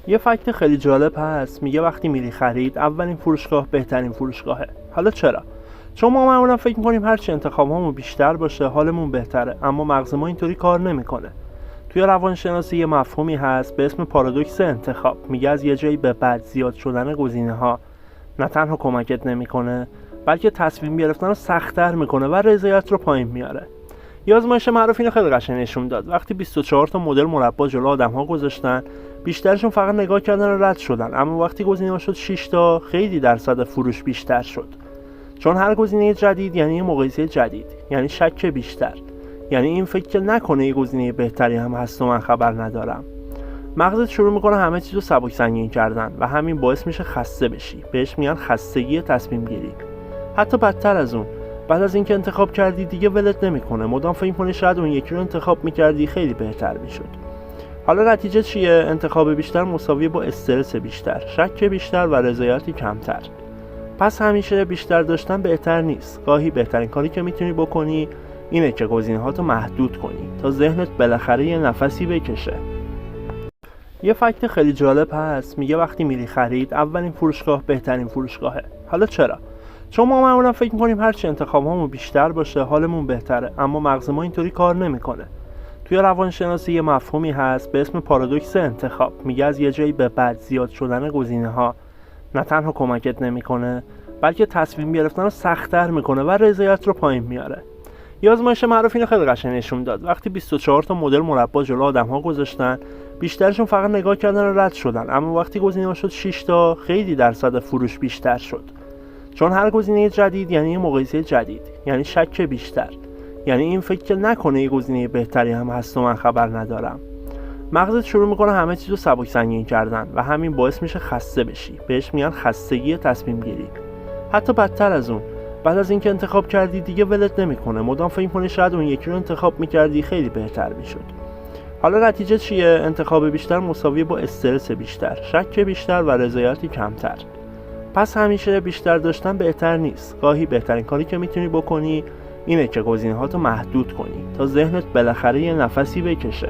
یه فکت خیلی جالب هست، میگه وقتی میری خرید اولین فروشگاه بهترین فروشگاهه. حالا چرا؟ چون ما معمولا فکر میکنیم هرچی انتخابامون بیشتر باشه حالمون بهتره، اما مغز ما اینطوری کار نمیکنه. توی روانشناسی یه مفهومی هست به اسم پارادوکس انتخاب. میگه از یه جایی به بعد زیاد شدن گزینه‌ها نه تنها کمکت نمیکنه، بلکه تصمیم گرفتن رو سخت‌تر میکنه و رضایت رو پایین میاره. یه آزمایش معروف اینو خیلی قشنگ نشون داد. وقتی 24 تا مدل مربا جلو آدم‌ها گذاشتن، بیشترشون فقط نگاه کردن و رد شدن، اما وقتی گزینه‌ها شد 6 تا، خیلی درصد فروش بیشتر شد. چون هر گزینه جدید یعنی یه مقایسه جدید، یعنی شک بیشتر، یعنی این فکر که نکنه یه گزینه بهتری هم هست و من خبر ندارم. مغزت شروع میکنه همه چیزو سبک سنگین کردن و همین باعث میشه خسته بشی. بهش میگن خستگی تصمیم گیری. حتی بدتر از اون، بعد از اینکه انتخاب کردی دیگه ولت نمیکنه، مدام فکر کنی شاید اون یکی رو انتخاب میکردی خیلی بهتر میشد. حالا نتیجه چیه؟ انتخاب بیشتر مساوی با استرس بیشتر، شک بیشتر و رضایتی کمتر. پس همیشه بیشتر داشتن بهتر نیست. گاهی بهترین کاری که میتونی بکنی اینه که گزینه‌هاتو محدود کنی تا ذهنت بالاخره یه نفسی بکشه. یه فکت خیلی جالب هست، میگه وقتی میری خرید اولین فروشگاه بهترین فروشگاهه. حالا چرا؟ چون ما معمولا فکر میکنیم هرچی انتخابامون بیشتر باشه حالمون بهتره، اما مغز ما اینطوری کار نمیکنه. توی روانشناسی یه مفهومی هست به اسم پارادوکس انتخاب. میگه از یه جایی به بعد زیاد شدن گزینه‌ها نه تنها کمکت نمیکنه، بلکه تصمیم گرفتن رو سخت‌تر میکنه و رضایت رو پایین میاره. یه آزمایش معروف اینو خیلی قشنگ نشون داد. وقتی 24 تا مدل مربا جلو آدم‌ها گذاشتن، بیشترشون فقط نگاه کردن و رد شدن، اما وقتی گزینه‌ها شد 6 تا، خیلی درصد فروش بیشتر شد. چون هر گزینه جدید یعنی یه مقایسه جدید، یعنی شک بیشتر، یعنی این فکر که نکنه یه گزینه بهتری هم هست و من خبر ندارم. مغزت شروع میکنه همه چیزو سبک سنگین کردن و همین باعث میشه خسته بشی. بهش میگن خستگی تصمیم گیری. حتی بدتر از اون، بعد از اینکه انتخاب کردی دیگه ولت نمیکنه، مدام فکر کنی شاید اون یکی رو انتخاب میکردی خیلی بهتر میشد. حالا نتیجه چیه؟ انتخاب بیشتر مساوی با استرس بیشتر، شک بیشتر و رضایتی کمتر. پس همیشه بیشتر داشتن بهتر نیست. گاهی بهترین کاری که میتونی بکنی اینه که گزینه‌هاتو محدود کنی تا ذهنت بالاخره یه نفسی بکشه.